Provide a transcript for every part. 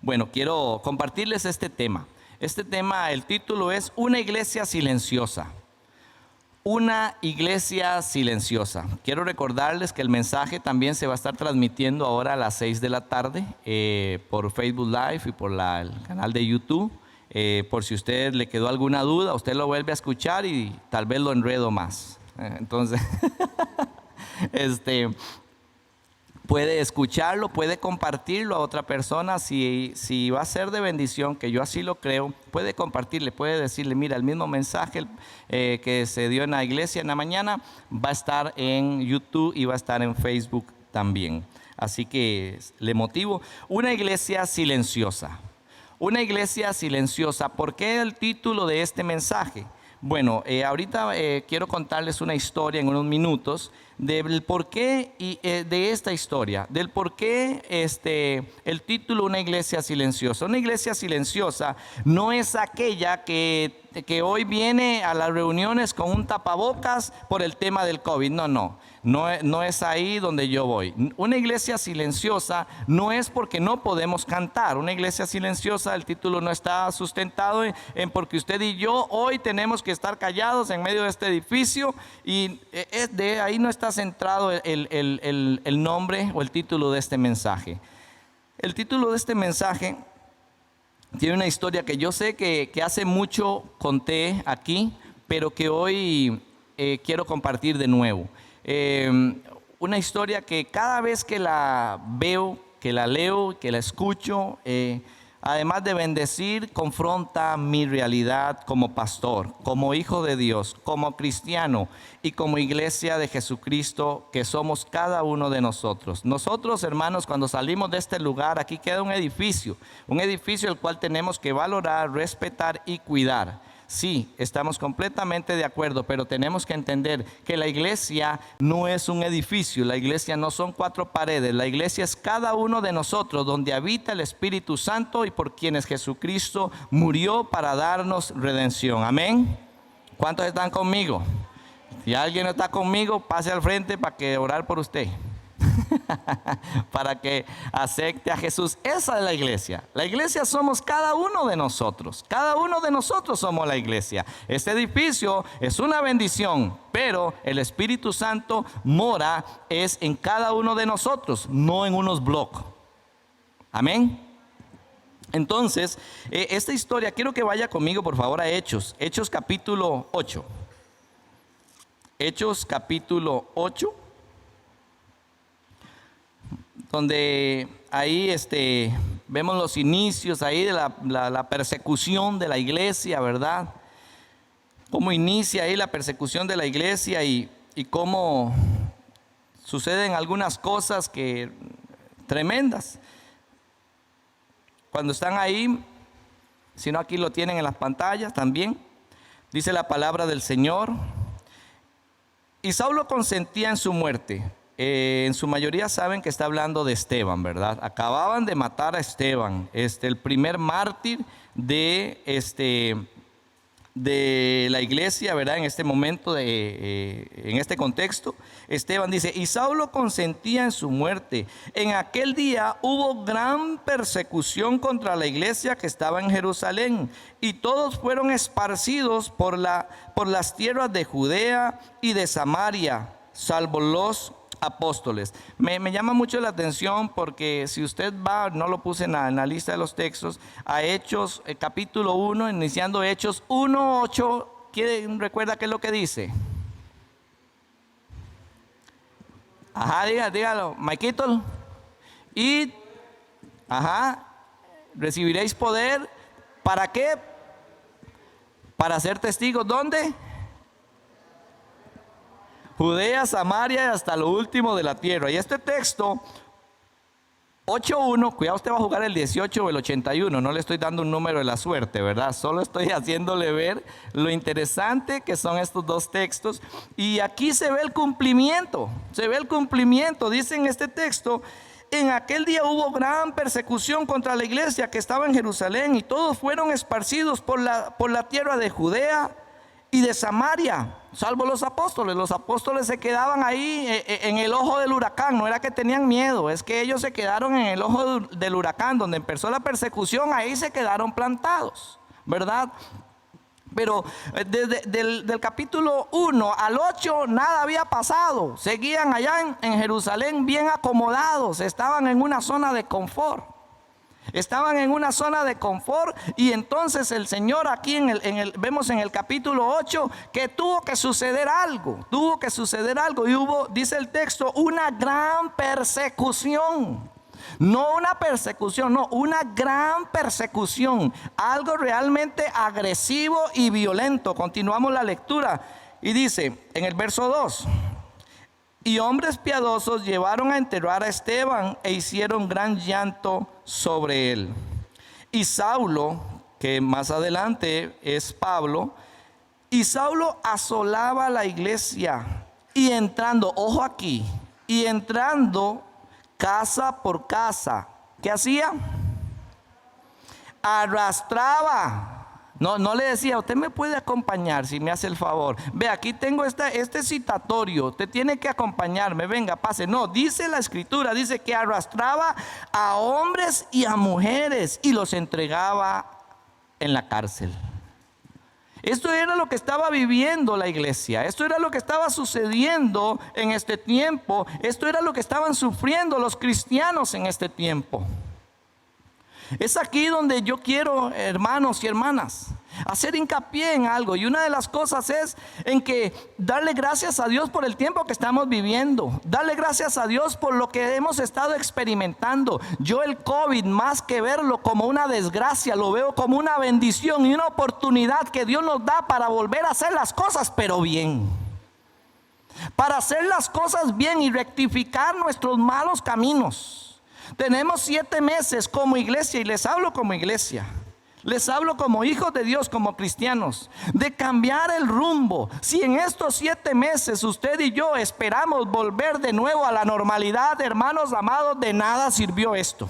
Bueno, quiero compartirles este tema. Este tema, el título es Una iglesia silenciosa. Una iglesia silenciosa. Quiero recordarles que el mensaje también se va a estar transmitiendo ahora a las 6 de la tarde por Facebook Live y por el canal de YouTube. Por si usted le quedó alguna duda, usted lo vuelve a escuchar y tal vez lo enredo más. Entonces, puede escucharlo, puede compartirlo a otra persona. Si va a ser de bendición, que yo así lo creo, puede compartirle, puede decirle, mira, el mismo mensaje que se dio en la iglesia en la mañana va a estar en YouTube y va a estar en Facebook también. Así que le motivo, una iglesia silenciosa. Una iglesia silenciosa. ¿Por qué el título de este mensaje? Bueno, ahorita quiero contarles una historia en unos minutos del porqué de esta historia, del porqué el título Una iglesia silenciosa. Una iglesia silenciosa no es aquella que hoy viene a las reuniones con un tapabocas por el tema del COVID. No es ahí donde yo voy. Una iglesia silenciosa no es porque no podemos cantar. Una iglesia silenciosa, el título no está sustentado en porque usted y yo hoy tenemos que estar callados en medio de este edificio, y de ahí no está centrado el nombre o el título de este mensaje. El título de este mensaje tiene una historia que yo sé que hace mucho conté aquí, pero que hoy quiero compartir de nuevo. Una historia que cada vez que la veo, que la leo, que la escucho, además de bendecir, confronta mi realidad como pastor, como hijo de Dios, como cristiano y como iglesia de Jesucristo que somos cada uno de nosotros. Nosotros, hermanos, cuando salimos de este lugar, aquí queda un edificio el cual tenemos que valorar, respetar y cuidar. Sí, estamos completamente de acuerdo, pero tenemos que entender que la iglesia no es un edificio, la iglesia no son 4 paredes, la iglesia es cada uno de nosotros, donde habita el Espíritu Santo y por quienes Jesucristo murió para darnos redención. Amén. ¿Cuántos están conmigo? Si alguien no está conmigo, pase al frente para que orar por usted. Para que acepte a Jesús. Esa es la iglesia. La iglesia somos cada uno de nosotros. Cada uno de nosotros somos la iglesia. Este edificio es una bendición, pero el Espíritu Santo mora es en cada uno de nosotros, no en unos bloques. Amén. Entonces, esta historia, quiero que vaya conmigo por favor a Hechos capítulo 8. Hechos capítulo 8. Donde ahí vemos los inicios ahí de la persecución de la iglesia, ¿verdad? Cómo inicia ahí la persecución de la iglesia y cómo suceden algunas cosas tremendas. Cuando están ahí, si no aquí lo tienen en las pantallas también, dice la palabra del Señor. Y Saulo consentía en su muerte. En su mayoría saben que está hablando de Esteban, ¿verdad? Acababan de matar a Esteban, el primer mártir de la iglesia, ¿verdad? En este momento, en este contexto, Esteban dice, y Saulo consentía en su muerte. En aquel día hubo gran persecución contra la iglesia que estaba en Jerusalén, y todos fueron esparcidos por las tierras de Judea y de Samaria, salvo los apóstoles. Me llama mucho la atención porque si usted va, no lo puse en la lista de los textos, a Hechos capítulo 1, iniciando Hechos 1:8, ¿quién recuerda qué es lo que dice? Ajá, dígalo, Maikito. Y, recibiréis poder, ¿para qué? Para ser testigos, ¿dónde? Judea, Samaria y hasta lo último de la tierra. Y este texto 8:1, cuidado, usted va a jugar el 18 o el 81, no le estoy dando un número de la suerte, ¿verdad? Solo estoy haciéndole ver lo interesante que son estos dos textos. Y aquí se ve el cumplimiento, dice en este texto, en aquel día hubo gran persecución contra la iglesia que estaba en Jerusalén, y todos fueron esparcidos por la tierra de Judea y de Samaria, salvo los apóstoles. Los apóstoles se quedaban ahí en el ojo del huracán. No era que tenían miedo, es que ellos se quedaron en el ojo del huracán, donde empezó la persecución. Ahí se quedaron plantados, ¿verdad? Pero del capítulo 1 al 8 nada había pasado. Seguían allá en Jerusalén bien acomodados. Estaban en una zona de confort. Estaban en una zona de confort. Y entonces el Señor aquí vemos en el capítulo 8 que tuvo que suceder algo. Tuvo que suceder algo. Y hubo, dice el texto, una gran persecución. No una persecución, no, una gran persecución. Algo realmente agresivo y violento. Continuamos la lectura y dice en el verso 2: y hombres piadosos llevaron a enterrar a Esteban e hicieron gran llanto sobre él. Y Saulo, que más adelante es Pablo, y Saulo asolaba la iglesia y entrando, ojo aquí, y entrando casa por casa, ¿qué hacía? Arrastraba. No le decía, usted me puede acompañar si me hace el favor. Ve, aquí tengo este citatorio, usted tiene que acompañarme, venga, pase. No, dice la escritura, dice que arrastraba a hombres y a mujeres y los entregaba en la cárcel. Esto era lo que estaba viviendo la iglesia. Esto era lo que estaba sucediendo en este tiempo. Esto era lo que estaban sufriendo los cristianos en este tiempo. Es aquí donde yo quiero, hermanos y hermanas, hacer hincapié en algo. Y una de las cosas es en que darle gracias a Dios por el tiempo que estamos viviendo. Darle gracias a Dios por lo que hemos estado experimentando. Yo el COVID, más que verlo como una desgracia, lo veo como una bendición y una oportunidad que Dios nos da para volver a hacer las cosas, pero bien. Para hacer las cosas bien y rectificar nuestros malos caminos. Tenemos 7 meses como iglesia, y les hablo como iglesia, les hablo como hijos de Dios, como cristianos, de cambiar el rumbo. Si en estos 7 meses usted y yo esperamos volver de nuevo a la normalidad, hermanos amados, de nada sirvió esto.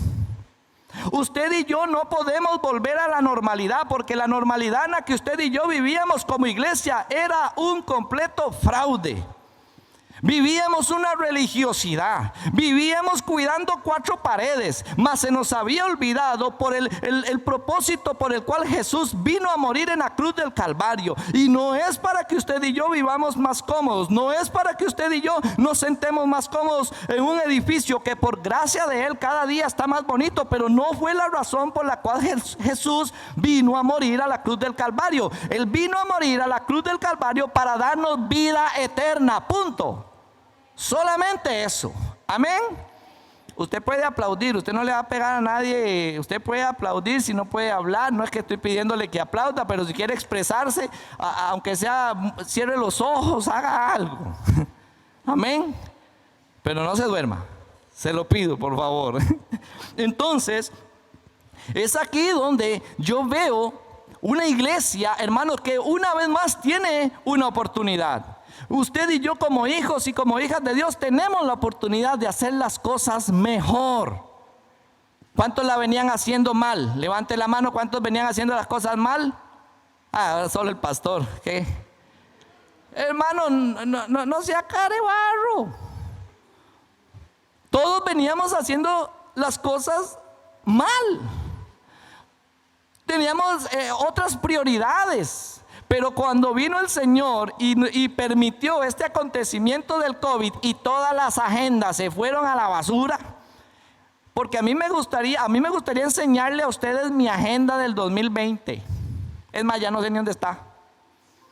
Usted y yo no podemos volver a la normalidad, porque la normalidad en la que usted y yo vivíamos como iglesia era un completo fraude. Vivíamos una religiosidad, vivíamos cuidando 4 paredes, mas se nos había olvidado por el propósito por el cual Jesús vino a morir en la cruz del Calvario. Y no es para que usted y yo vivamos más cómodos, no es para que usted y yo nos sentemos más cómodos en un edificio que por gracia de Él cada día está más bonito, pero no fue la razón por la cual Jesús vino a morir a la cruz del Calvario. Él vino a morir a la cruz del Calvario para darnos vida eterna, punto. Solamente eso, amén. Usted puede aplaudir, usted no le va a pegar a nadie. Usted puede aplaudir si no puede hablar. No es que estoy pidiéndole que aplauda, pero si quiere expresarse, aunque sea, cierre los ojos, haga algo. Amén. Pero no se duerma, se lo pido por favor. Entonces, es aquí donde yo veo una iglesia, hermanos, que una vez más tiene una oportunidad. Usted y yo como hijos y como hijas de Dios tenemos la oportunidad de hacer las cosas mejor. ¿Cuántos la venían haciendo mal? Levante la mano, ¿cuántos venían haciendo las cosas mal? Solo el pastor. ¿Qué? Hermano, no sea carebarro. Todos veníamos haciendo las cosas mal. Teníamos otras prioridades. Pero cuando vino el Señor y permitió este acontecimiento del COVID y todas las agendas se fueron a la basura, porque a mí me gustaría enseñarle a ustedes mi agenda del 2020. Es más, ya no sé ni dónde está.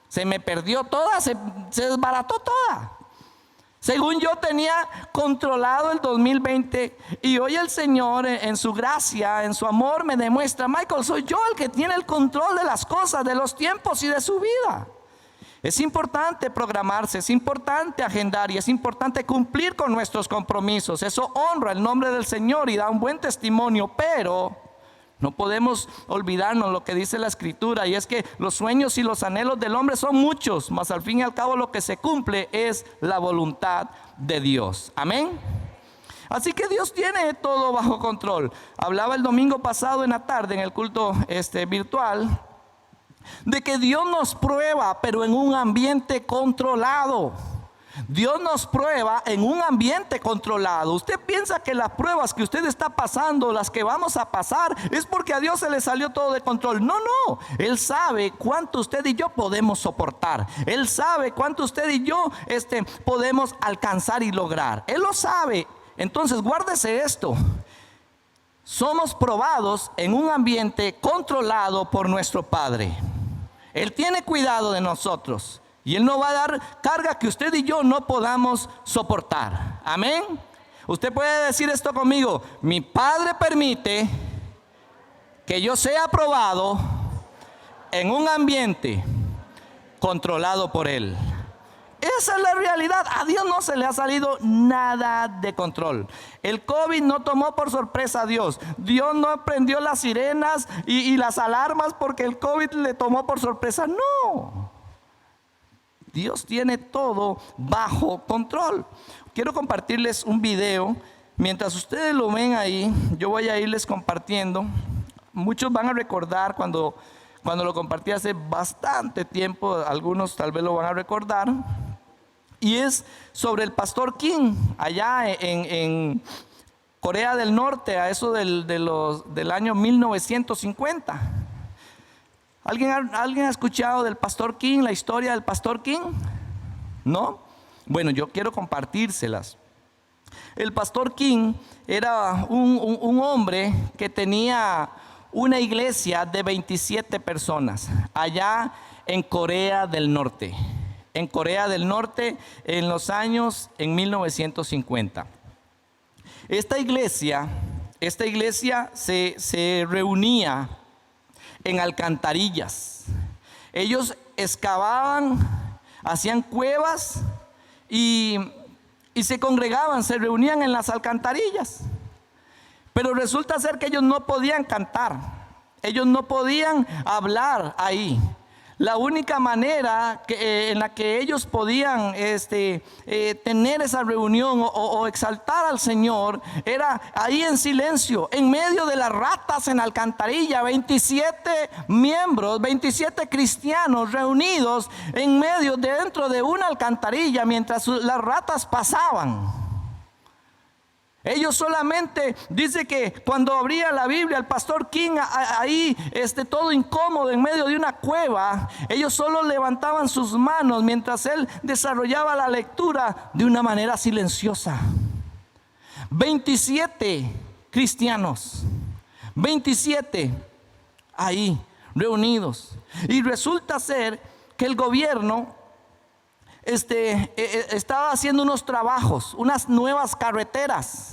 Se me perdió toda, se desbarató toda. Según yo tenía controlado el 2020 y hoy el Señor en su gracia, en su amor me demuestra, Michael, soy yo el que tiene el control de las cosas, de los tiempos y de su vida. Es importante programarse, es importante agendar y es importante cumplir con nuestros compromisos. Eso honra el nombre del Señor y da un buen testimonio, pero no podemos olvidarnos lo que dice la Escritura, y es que los sueños y los anhelos del hombre son muchos, mas al fin y al cabo lo que se cumple es la voluntad de Dios. Amén. Así que Dios tiene todo bajo control. Hablaba el domingo pasado en la tarde en el culto virtual de que Dios nos prueba, pero en un ambiente controlado. Dios nos prueba en un ambiente controlado. Usted piensa que las pruebas que usted está pasando, las que vamos a pasar, es porque a Dios se le salió todo de control. No, no. Él sabe cuánto usted y yo podemos soportar. Él sabe cuánto usted y yo podemos alcanzar y lograr. Él lo sabe. Entonces, guárdese esto. Somos probados en un ambiente controlado por nuestro Padre. Él tiene cuidado de nosotros. Y Él no va a dar carga que usted y yo no podamos soportar. Amén. Usted puede decir esto conmigo: mi Padre permite que yo sea probado en un ambiente controlado por Él. Esa es la realidad. A Dios no se le ha salido nada de control. El COVID no tomó por sorpresa a Dios. Dios no prendió las sirenas y las alarmas porque el COVID le tomó por sorpresa. No. Dios tiene todo bajo control. Quiero compartirles un video. Mientras ustedes lo ven ahí, yo voy a irles compartiendo. Muchos van a recordar cuando lo compartí hace bastante tiempo. Algunos tal vez lo van a recordar. Y es sobre el pastor Kim, allá en Corea del Norte, a eso del año 1950. ¿Alguien ha escuchado del pastor Kim, la historia del pastor Kim? ¿No? Bueno, yo quiero compartírselas. El pastor Kim era un hombre que tenía una iglesia de 27 personas allá en Corea del Norte. En Corea del Norte en 1950. Esta iglesia se reunía en alcantarillas. Ellos excavaban, hacían cuevas y se congregaban, se reunían en las alcantarillas. Pero resulta ser que ellos no podían cantar, ellos no podían hablar ahí. La única manera en la que ellos podían tener esa reunión o exaltar al Señor era ahí en silencio, en medio de las ratas en la alcantarilla. 27 miembros, 27 cristianos reunidos en medio, dentro de una alcantarilla, mientras las ratas pasaban. Ellos solamente, dice que cuando abría la Biblia, el pastor Kim ahí, todo incómodo en medio de una cueva, ellos solo levantaban sus manos mientras él desarrollaba la lectura de una manera silenciosa. 27 cristianos, 27 ahí reunidos. Y resulta ser que el gobierno estaba haciendo unos trabajos, unas nuevas carreteras,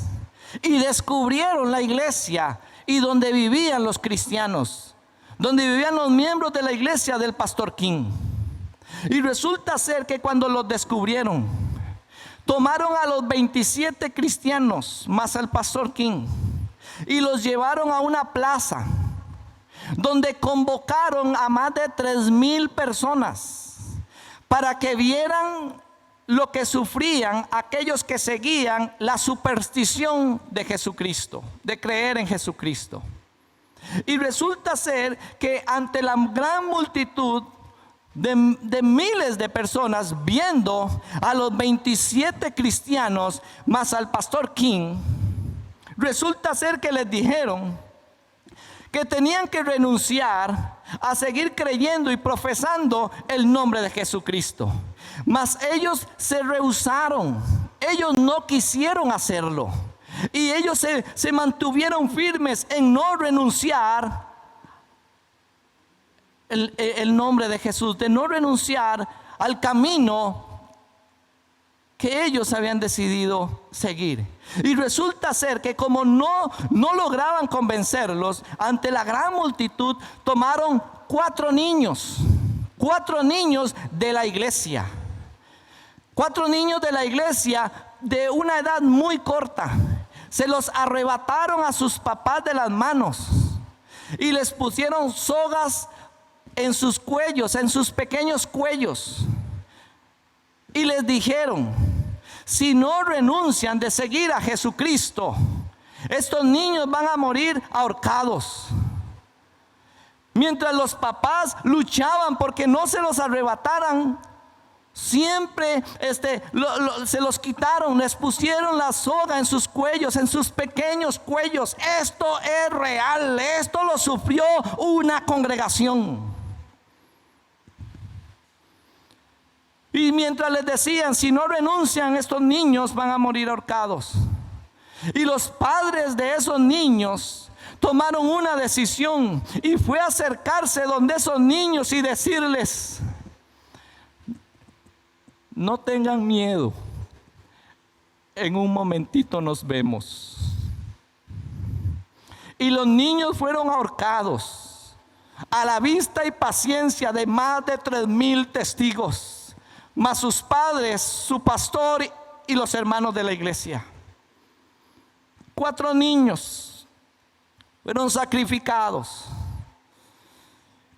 y descubrieron la iglesia y donde vivían los cristianos, donde vivían los miembros de la iglesia del pastor Kim. Y resulta ser que cuando los descubrieron, tomaron a los 27 cristianos más al pastor Kim y los llevaron a una plaza donde convocaron a más de 3,000 personas para que vieran lo que sufrían aquellos que seguían la superstición de Jesucristo, de creer en Jesucristo. Y resulta ser que ante la gran multitud de miles de personas viendo a los 27 cristianos más al pastor Kim, resulta ser que les dijeron que tenían que renunciar a seguir creyendo y profesando el nombre de Jesucristo. Mas ellos se rehusaron, ellos no quisieron hacerlo. Y ellos se mantuvieron firmes en no renunciar el nombre de Jesús, de no renunciar al camino que ellos habían decidido seguir. Y resulta ser que como no lograban convencerlos, ante la gran multitud tomaron 4 niños de la iglesia. 4 niños de la iglesia de una edad muy corta. Se los arrebataron a sus papás de las manos y les pusieron sogas en sus cuellos, en sus pequeños cuellos. Y les dijeron: si no renuncian de seguir a Jesucristo, estos niños van a morir ahorcados. Mientras los papás luchaban porque no se los arrebataran, siempre se los quitaron, les pusieron la soga en sus cuellos, en sus pequeños cuellos. Esto es real, esto lo sufrió una congregación. Y mientras les decían, si no renuncian, estos niños van a morir ahorcados. Y los padres de esos niños tomaron una decisión y fue acercarse donde esos niños y decirles: no tengan miedo, en un momentito nos vemos. Y los niños fueron ahorcados a la vista y paciencia de más de 3,000 testigos, más sus padres, su pastor y los hermanos de la iglesia. 4 niños fueron sacrificados.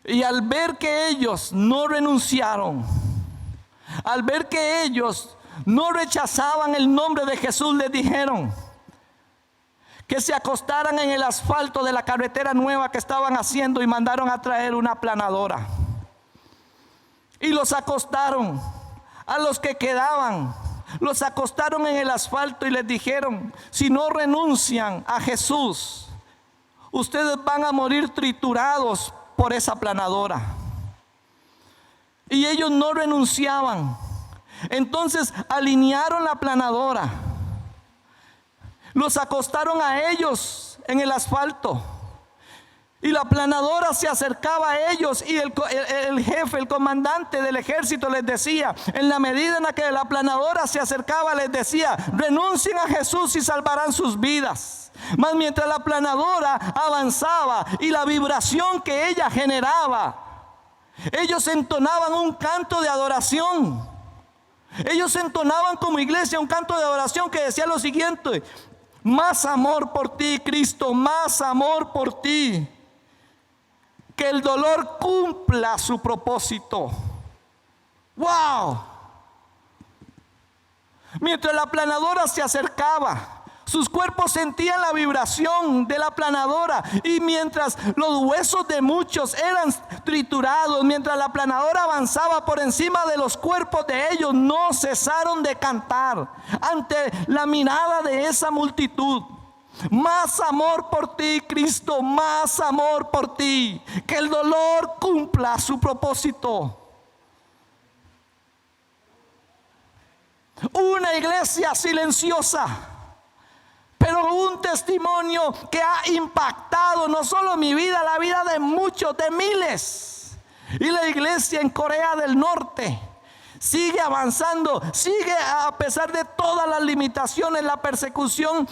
Y al ver que ellos no renunciaron, al ver que ellos no rechazaban el nombre de Jesús, les dijeron que se acostaran en el asfalto de la carretera nueva que estaban haciendo y mandaron a traer una aplanadora. Y los acostaron, a los que quedaban, los acostaron en el asfalto y les dijeron: si no renuncian a Jesús, ustedes van a morir triturados por esa aplanadora. Y ellos no renunciaban. Entonces alinearon la aplanadora, los acostaron a ellos en el asfalto, y la aplanadora se acercaba a ellos, y el jefe, el comandante del ejército les decía, en la medida en la que la aplanadora se acercaba, les decía: renuncien a Jesús y salvarán sus vidas. Mas mientras la aplanadora avanzaba y la vibración que ella generaba, ellos entonaban un canto de adoración. Ellos entonaban como iglesia un canto de adoración que decía lo siguiente: más amor por ti, Cristo, más amor por ti. Que el dolor cumpla su propósito. ¡Wow! Mientras la aplanadora se acercaba, sus cuerpos sentían la vibración de la aplanadora, y mientras los huesos de muchos eran triturados, mientras la aplanadora avanzaba por encima de los cuerpos de ellos, no cesaron de cantar ante la mirada de esa multitud: más amor por ti, Cristo, más amor por ti. Que el dolor cumpla su propósito. Una iglesia silenciosa, pero un testimonio que ha impactado no solo mi vida, la vida de muchos, de miles. Y la iglesia en Corea del Norte sigue avanzando, sigue a pesar de todas las limitaciones, la persecución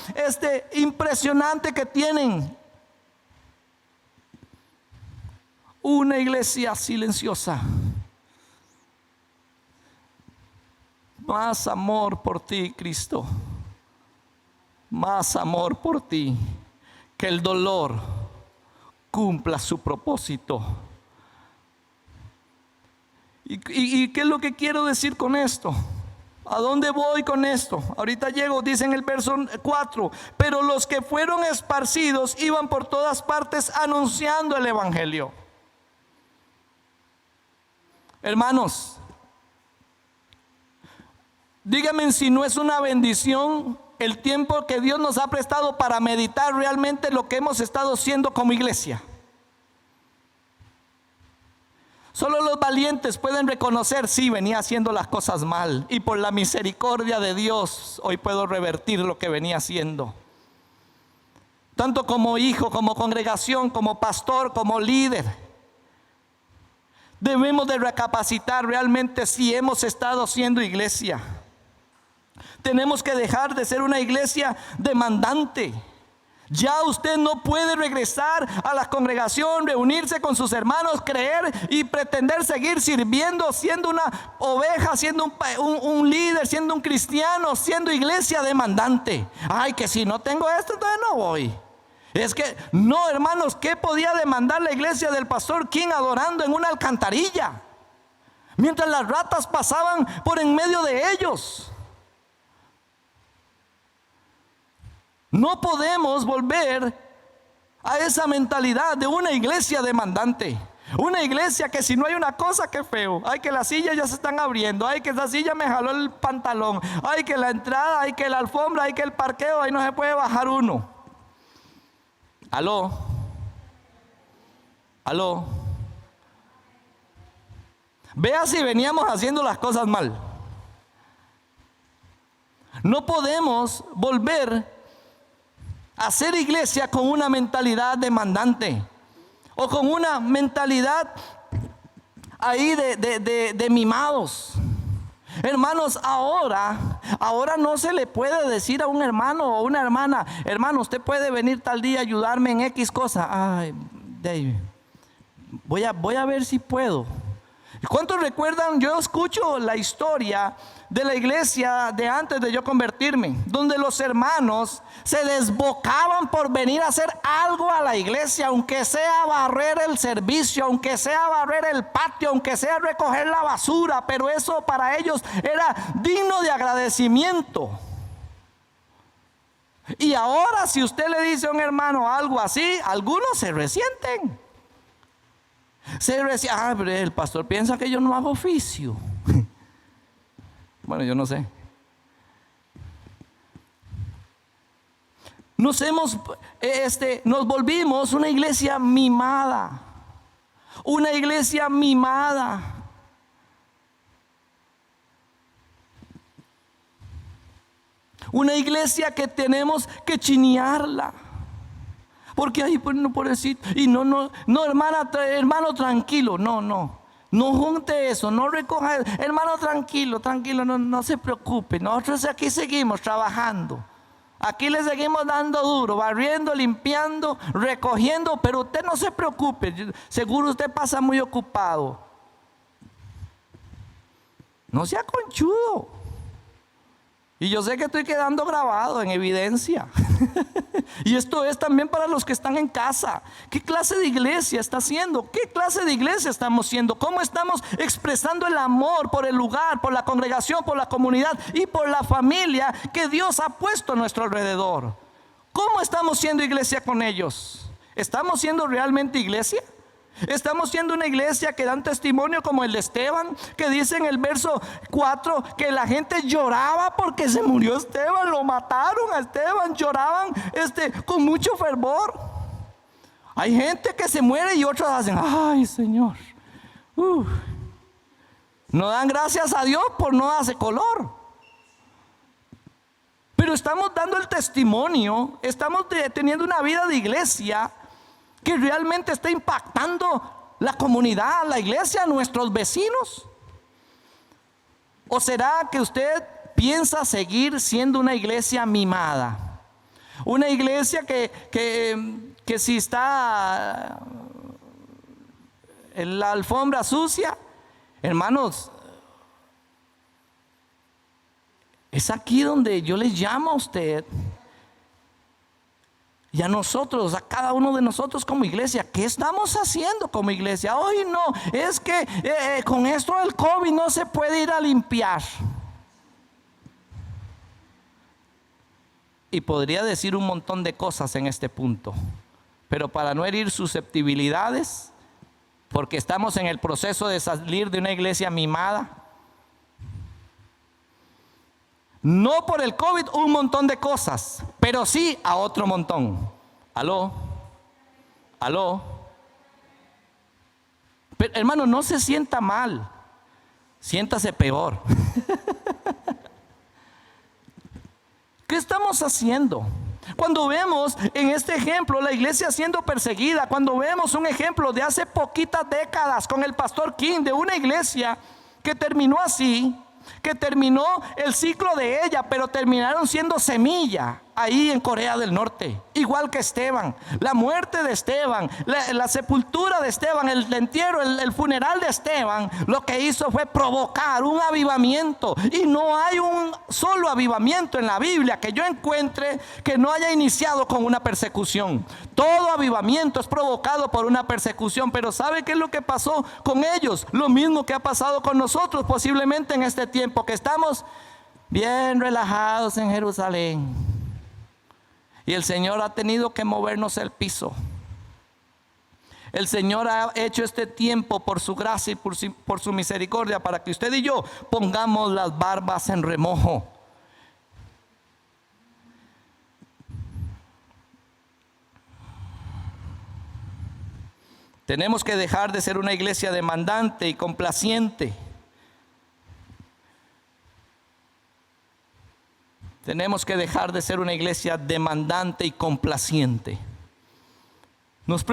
impresionante que tienen. Una iglesia silenciosa. Más amor por ti, Cristo. Más amor por ti. Que el dolor cumpla su propósito. ¿Y qué es lo que quiero decir con esto? ¿A dónde voy con esto? Ahorita llego, dice en el verso 4: pero los que fueron esparcidos iban por todas partes anunciando el evangelio. Hermanos, díganme si no es una bendición el tiempo que Dios nos ha prestado para meditar realmente lo que hemos estado haciendo como iglesia. Solo los valientes pueden reconocer: sí, venía haciendo las cosas mal, y por la misericordia de Dios hoy puedo revertir lo que venía haciendo. Tanto como hijo, como congregación, como pastor, como líder, debemos de recapacitar realmente si hemos estado siendo iglesia. Tenemos que dejar de ser una iglesia demandante. Ya usted no puede regresar a la congregación, reunirse con sus hermanos, creer y pretender seguir sirviendo, siendo una oveja, siendo un líder, siendo un cristiano, siendo iglesia demandante. Ay, que si no tengo esto, entonces no voy. Es que no, hermanos, ¿qué podía demandar la iglesia del pastor King adorando en una alcantarilla, mientras las ratas pasaban por en medio de ellos? No podemos volver a esa mentalidad de una iglesia demandante. Una iglesia que si no hay una cosa, qué feo. Ay, que las sillas ya se están abriendo. Ay, que esa silla me jaló el pantalón. Ay, que la entrada, ay, que la alfombra, ay, que el parqueo, ahí no se puede bajar uno. Aló. Aló. Vea si veníamos haciendo las cosas mal. No podemos volver a hacer iglesia con una mentalidad demandante o con una mentalidad ahí de mimados. Hermanos, ahora no se le puede decir a un hermano o una hermana: hermano, usted puede venir tal día a ayudarme en X cosa. Ay, David, voy a ver si puedo. ¿Cuántos recuerdan? Yo escucho la historia de la iglesia de antes de yo convertirme, donde los hermanos se desbocaban por venir a hacer algo a la iglesia, aunque sea barrer el servicio, aunque sea barrer el patio, aunque sea recoger la basura, pero eso para ellos era digno de agradecimiento. Y ahora, si usted le dice a un hermano algo así, algunos se resienten. Pero el pastor piensa que yo no hago oficio. Bueno, yo no sé. Nos volvimos una iglesia mimada. Una iglesia mimada. Una iglesia que tenemos que chinearla. Porque ahí, pues, no, pobrecito. Y no, hermano, tranquilo. No junte eso, no recoja. Hermano, tranquilo, no se preocupe. Nosotros aquí seguimos trabajando. Aquí le seguimos dando duro, barriendo, limpiando, recogiendo. Pero usted no se preocupe. Seguro usted pasa muy ocupado. No sea conchudo. Y yo sé que estoy quedando grabado en evidencia. Y esto es también para los que están en casa. ¿Qué clase de iglesia está haciendo? ¿Qué clase de iglesia estamos siendo? ¿Cómo estamos expresando el amor por el lugar, por la congregación, por la comunidad y por la familia que Dios ha puesto a nuestro alrededor? ¿Cómo estamos siendo iglesia con ellos? ¿Estamos siendo realmente iglesia? Estamos siendo una iglesia que dan testimonio como el de Esteban, que dice en el verso 4 que la gente lloraba porque se murió Esteban, lo mataron a Esteban, lloraban con mucho fervor. Hay gente que se muere y otros hacen: ay, Señor. No dan gracias a Dios por no darse color. Pero estamos dando el testimonio, estamos teniendo una vida de iglesia que realmente está impactando la comunidad, la iglesia, nuestros vecinos. ¿O será que usted piensa seguir siendo una iglesia mimada? Una iglesia que si está en la alfombra sucia, hermanos, es aquí donde yo les llamo a usted y a nosotros, a cada uno de nosotros como iglesia. ¿Qué estamos haciendo como iglesia? Hoy no, es que con esto del COVID no se puede ir a limpiar. Y podría decir un montón de cosas en este punto, pero para no herir susceptibilidades, porque estamos en el proceso de salir de una iglesia mimada. No por el COVID un montón de cosas, pero sí a otro montón. Aló. Pero, hermano, no se sienta mal, siéntase peor. ¿Qué estamos haciendo? Cuando vemos en este ejemplo la iglesia siendo perseguida, cuando vemos un ejemplo de hace poquitas décadas con el pastor King, de una iglesia que terminó así, que terminó el ciclo de ella, pero terminaron siendo semilla ahí en Corea del Norte, igual que Esteban. La muerte de Esteban, la sepultura de Esteban, el entierro, el funeral de Esteban, lo que hizo fue provocar un avivamiento. Y no hay un solo avivamiento en la Biblia que yo encuentre que no haya iniciado con una persecución. Todo avivamiento es provocado por una persecución. Pero ¿sabe qué es lo que pasó con ellos? Lo mismo que ha pasado con nosotros posiblemente en este tiempo, que estamos bien relajados en Jerusalén. Y el Señor ha tenido que movernos el piso. El Señor ha hecho este tiempo por su gracia y por su misericordia para que usted y yo pongamos las barbas en remojo. Tenemos que dejar de ser una iglesia demandante y complaciente. Tenemos que dejar de ser una iglesia demandante y complaciente. Nos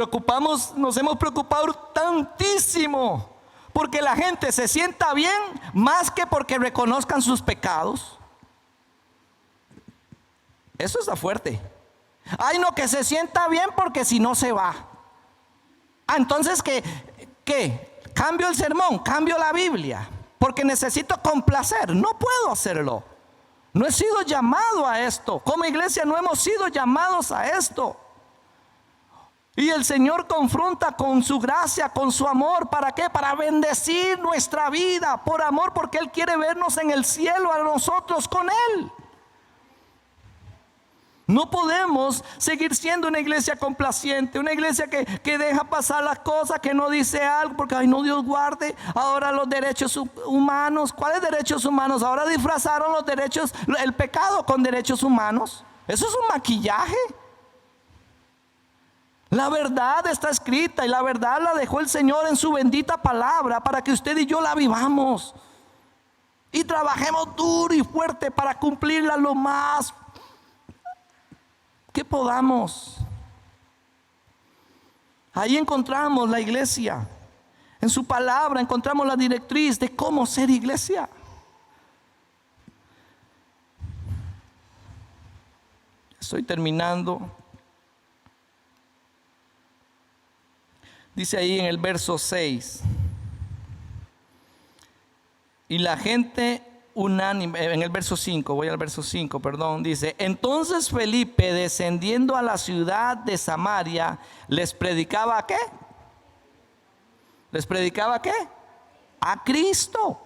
hemos preocupado tantísimo porque la gente se sienta bien más que porque reconozcan sus pecados. Eso está fuerte. Ay, no, que se sienta bien porque si no se va. Entonces, ¿qué? Cambio el sermón, cambio la Biblia, porque necesito complacer. No puedo hacerlo. No he sido llamado a esto. Como iglesia no hemos sido llamados a esto. Y el Señor confronta con su gracia, con su amor. ¿Para qué? Para bendecir nuestra vida por amor, porque Él quiere vernos en el cielo a nosotros con Él. No podemos seguir siendo una iglesia complaciente, una iglesia que deja pasar las cosas, que no dice algo, porque ay no, Dios guarde. Ahora los derechos humanos, ¿cuáles derechos humanos? Ahora disfrazaron los derechos, el pecado con derechos humanos. Eso es un maquillaje. La verdad está escrita y la verdad la dejó el Señor en su bendita palabra para que usted y yo la vivamos. Y trabajemos duro y fuerte para cumplirla lo más que podamos. Ahí encontramos la iglesia. En su palabra encontramos la directriz de cómo ser iglesia. Estoy terminando. Dice ahí en el verso 6. Y la gente unánime, en el verso 5, voy al verso 5, perdón, dice: entonces Felipe, descendiendo a la ciudad de Samaria, les predicaba ¿qué? ¿Les predicaba qué? A Cristo.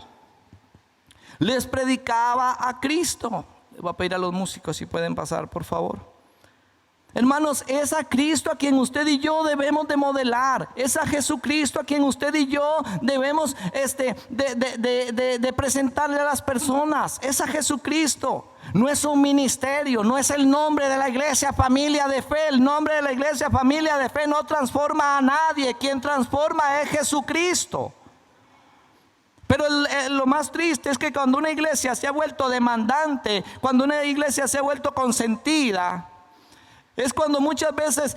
Les predicaba a Cristo. Voy a pedir a los músicos si pueden pasar, por favor. Hermanos, es a Cristo a quien usted y yo debemos de modelar. Es a Jesucristo a quien usted y yo debemos de presentarle a las personas. Es a Jesucristo. No es un ministerio, no es el nombre de la iglesia Familia de Fe. El nombre de la iglesia Familia de Fe no transforma a nadie. Quien transforma es Jesucristo. Pero lo más triste es que cuando una iglesia se ha vuelto demandante, cuando una iglesia se ha vuelto consentida, es cuando muchas veces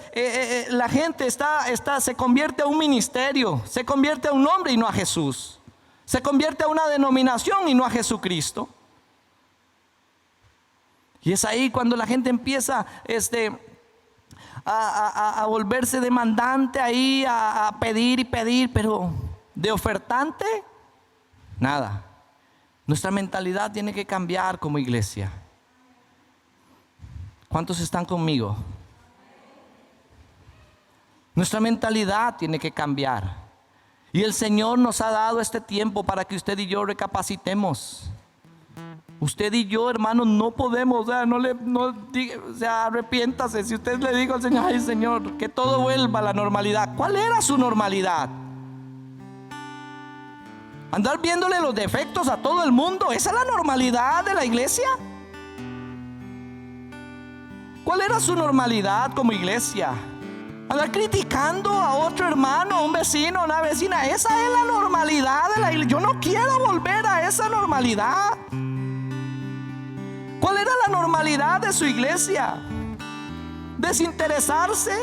la gente se convierte a un ministerio, se convierte a un nombre y no a Jesús. Se convierte a una denominación y no a Jesucristo. Y es ahí cuando la gente empieza a volverse demandante, ahí a pedir y pedir, pero de ofertante, nada. Nuestra mentalidad tiene que cambiar como iglesia. ¿Cuántos están conmigo? Nuestra mentalidad tiene que cambiar. Y el Señor nos ha dado este tiempo para que usted y yo recapacitemos. Usted y yo, hermanos, no podemos, arrepiéntase. Si usted le dijo al Señor: ay Señor, que todo vuelva a la normalidad. ¿Cuál era su normalidad? ¿Andar viéndole los defectos a todo el mundo? ¿Esa es la normalidad de la iglesia? ¿Cuál era su normalidad como iglesia? Andar criticando a otro hermano, a un vecino, a una vecina. Esa es la normalidad de la iglesia. Yo no quiero volver a esa normalidad. ¿Cuál era la normalidad de su iglesia? Desinteresarse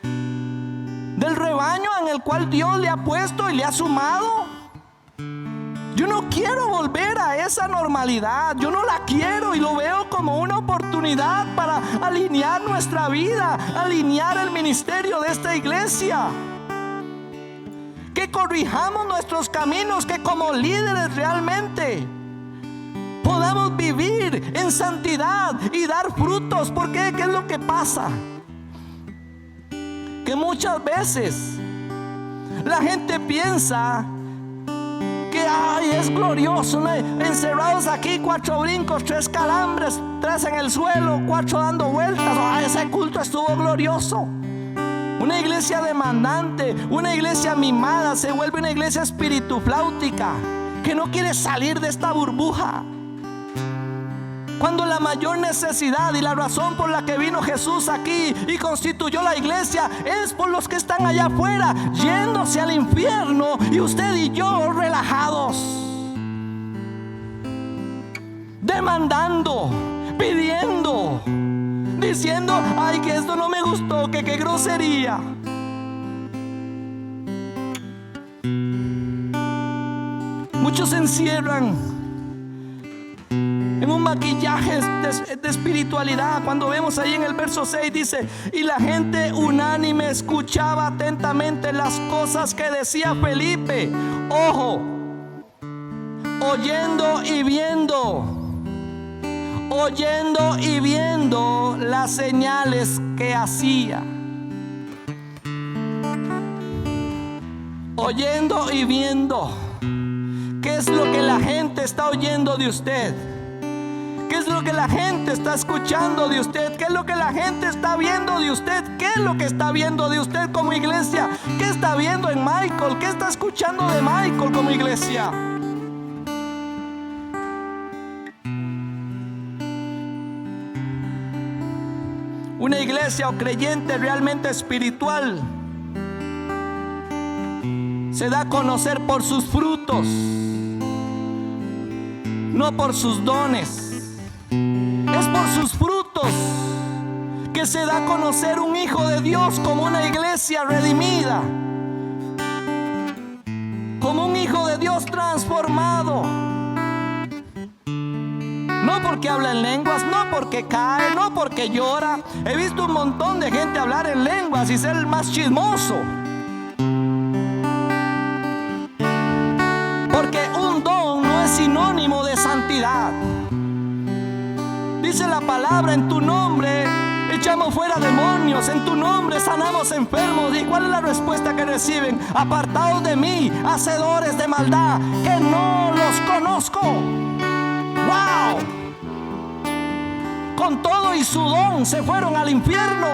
del rebaño en el cual Dios le ha puesto y le ha sumado. Yo no quiero volver a esa normalidad. Yo no la quiero y lo veo como una oportunidad para alinear nuestra vida, alinear el ministerio de esta iglesia. Que corrijamos nuestros caminos, que como líderes realmente podamos vivir en santidad y dar frutos. ¿Por qué? ¿Qué es lo que pasa? Que muchas veces la gente piensa que ay, es glorioso, ¿no? Encerrados aquí, 4 brincos, 3 calambres, 3 en el suelo, 4 dando vueltas. Ay, ese culto estuvo glorioso. Una iglesia demandante, una iglesia mimada, se vuelve una iglesia espiritufláutica que no quiere salir de esta burbuja. Cuando la mayor necesidad y la razón por la que vino Jesús aquí y constituyó la iglesia es por los que están allá afuera yéndose al infierno, y usted y yo relajados, demandando, pidiendo, diciendo: ay, que esto no me gustó, que qué grosería. Muchos se encierran en un maquillaje de espiritualidad. Cuando vemos ahí en el verso 6 dice: y la gente unánime escuchaba atentamente las cosas que decía Felipe. Ojo, oyendo y viendo las señales que hacía. Oyendo y viendo. ¿Qué es lo que la gente está oyendo de usted? ¿Qué es lo que la gente está escuchando de usted? ¿Qué es lo que la gente está viendo de usted? ¿Qué es lo que está viendo de usted como iglesia? ¿Qué está viendo en Michael? ¿Qué está escuchando de Michael como iglesia? Una iglesia o creyente realmente espiritual se da a conocer por sus frutos, no por sus dones. Es por sus frutos que se da a conocer un hijo de Dios como una iglesia redimida, como un hijo de Dios transformado. No porque habla en lenguas, no porque cae, no porque llora. He visto un montón de gente hablar en lenguas y ser el más chismoso. Porque un don no es sinónimo de santidad. Dice la palabra: en tu nombre echamos fuera demonios, en tu nombre sanamos enfermos. ¿Y cuál es la respuesta que reciben? Apartados de mí, hacedores de maldad, que no los conozco. ¡Wow! Con todo y su don se fueron al infierno.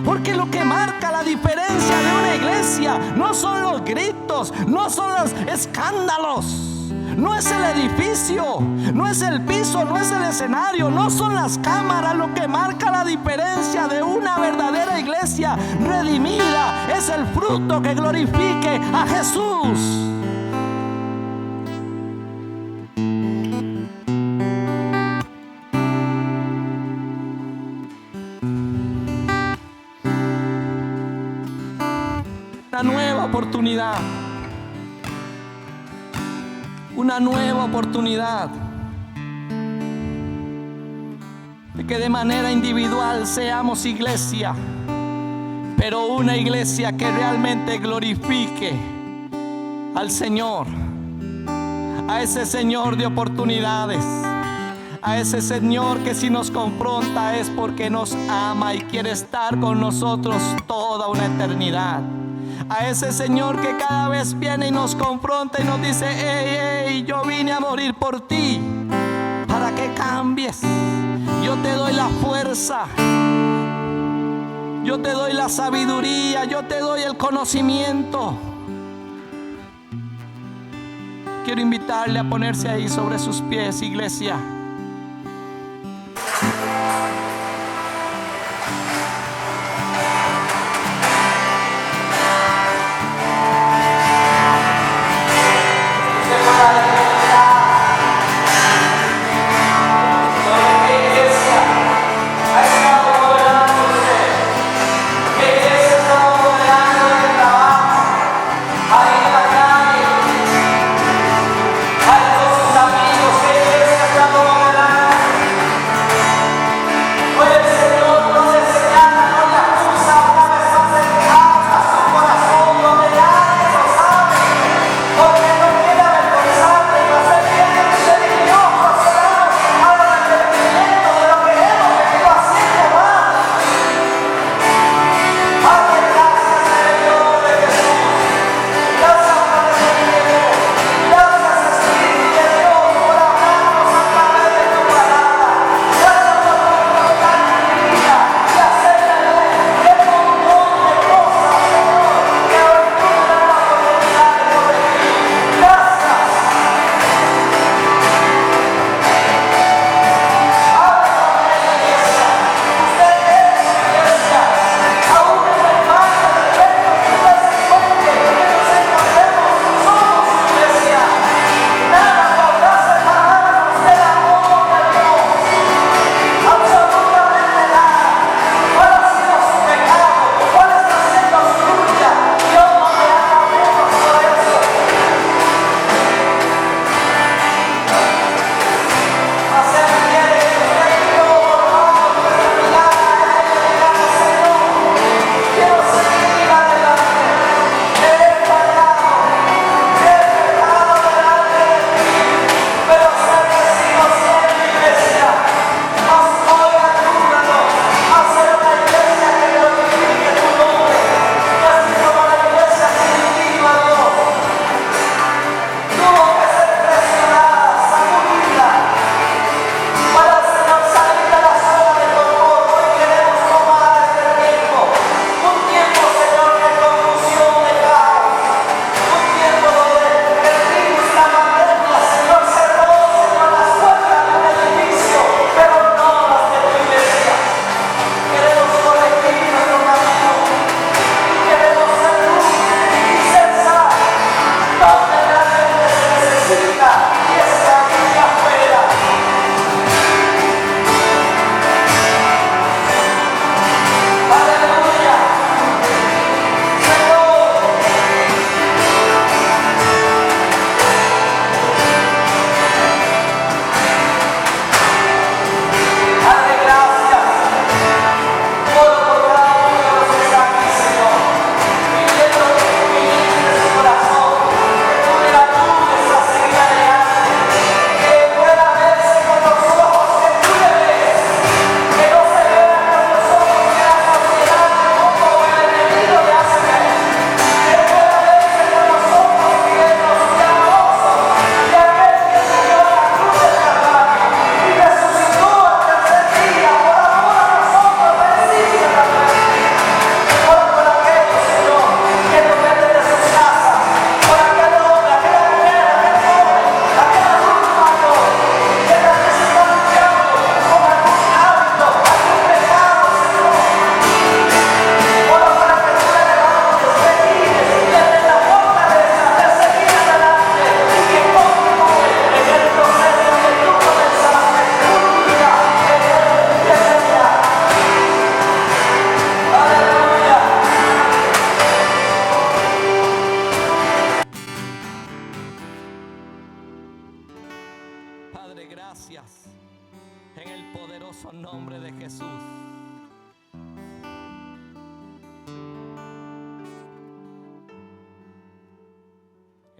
Porque lo que marca la diferencia de una iglesia no son los gritos, no son los escándalos, no es el edificio, no es el piso, no es el escenario, no son las cámaras. Lo que marca la diferencia de una verdadera iglesia redimida es el fruto que glorifique a Jesús. Una nueva oportunidad de que de manera individual seamos iglesia, pero una iglesia que realmente glorifique al Señor, a ese Señor de oportunidades, a ese Señor que si nos confronta es porque nos ama y quiere estar con nosotros toda una eternidad. A ese Señor que cada vez viene y nos confronta y nos dice: hey, hey, yo vine a morir por ti para que cambies. Yo te doy la fuerza, yo te doy la sabiduría, yo te doy el conocimiento. Quiero invitarle a ponerse ahí sobre sus pies, iglesia. Amigos, ¿qué iglesia está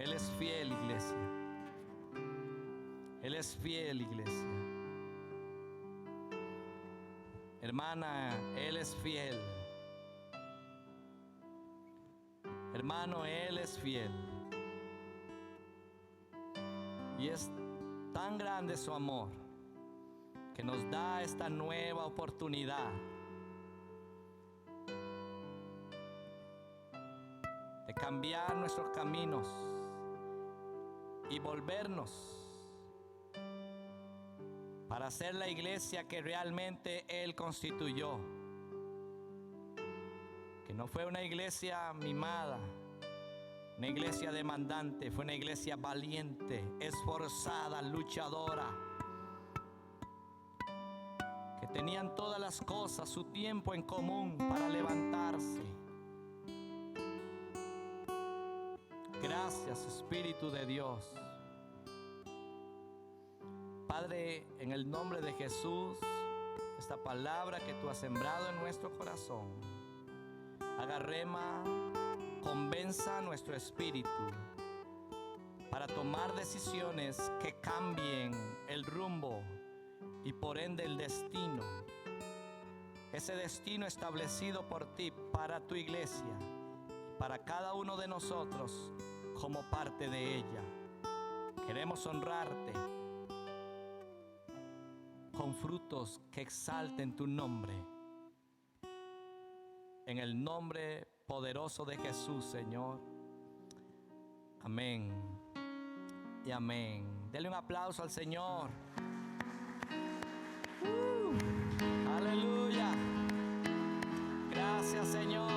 Él es fiel, iglesia. Él es fiel, iglesia. Hermana, Él es fiel. Hermano, Él es fiel. Y es tan grande su amor que nos da esta nueva oportunidad de cambiar nuestros caminos y volvernos para ser la iglesia que realmente Él constituyó. Que no fue una iglesia mimada, una iglesia demandante, fue una iglesia valiente, esforzada, luchadora, que tenían todas las cosas, su tiempo en común para levantarse. Gracias, Espíritu de Dios. Padre, en el nombre de Jesús, esta palabra que tú has sembrado en nuestro corazón, haga rema, convenza nuestro espíritu para tomar decisiones que cambien el rumbo y por ende el destino. Ese destino establecido por ti para tu iglesia, para cada uno de nosotros como parte de ella. Queremos honrarte con frutos que exalten tu nombre. En el nombre poderoso de Jesús, Señor. Amén y amén. Denle un aplauso al Señor. Aleluya. Gracias, Señor.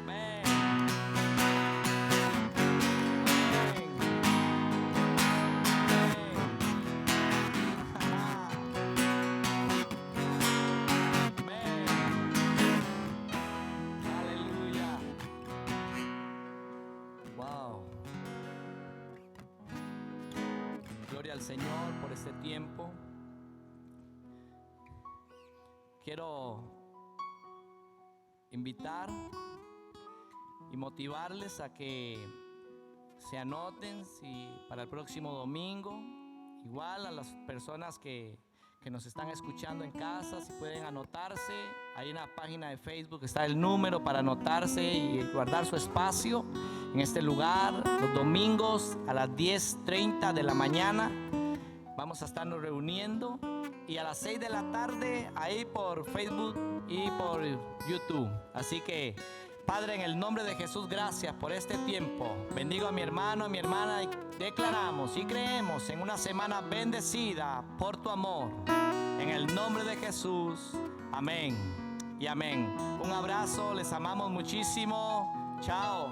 Amén. Gloria al Señor por este tiempo. Quiero invitar y motivarles a que se anoten para el próximo domingo. Igual a las personas que nos están escuchando en casa, si pueden anotarse. Hay una página de Facebook, está el número para anotarse y guardar su espacio en este lugar. Los domingos a las 10:30 de la mañana vamos a estarnos reuniendo, y a las 6 de la tarde ahí por Facebook y por YouTube. Así que, Padre, en el nombre de Jesús, gracias por este tiempo. Bendigo a mi hermano, a mi hermana, y declaramos y creemos en una semana bendecida por tu amor. En el nombre de Jesús, amén y amén. Un abrazo, les amamos muchísimo. Chao.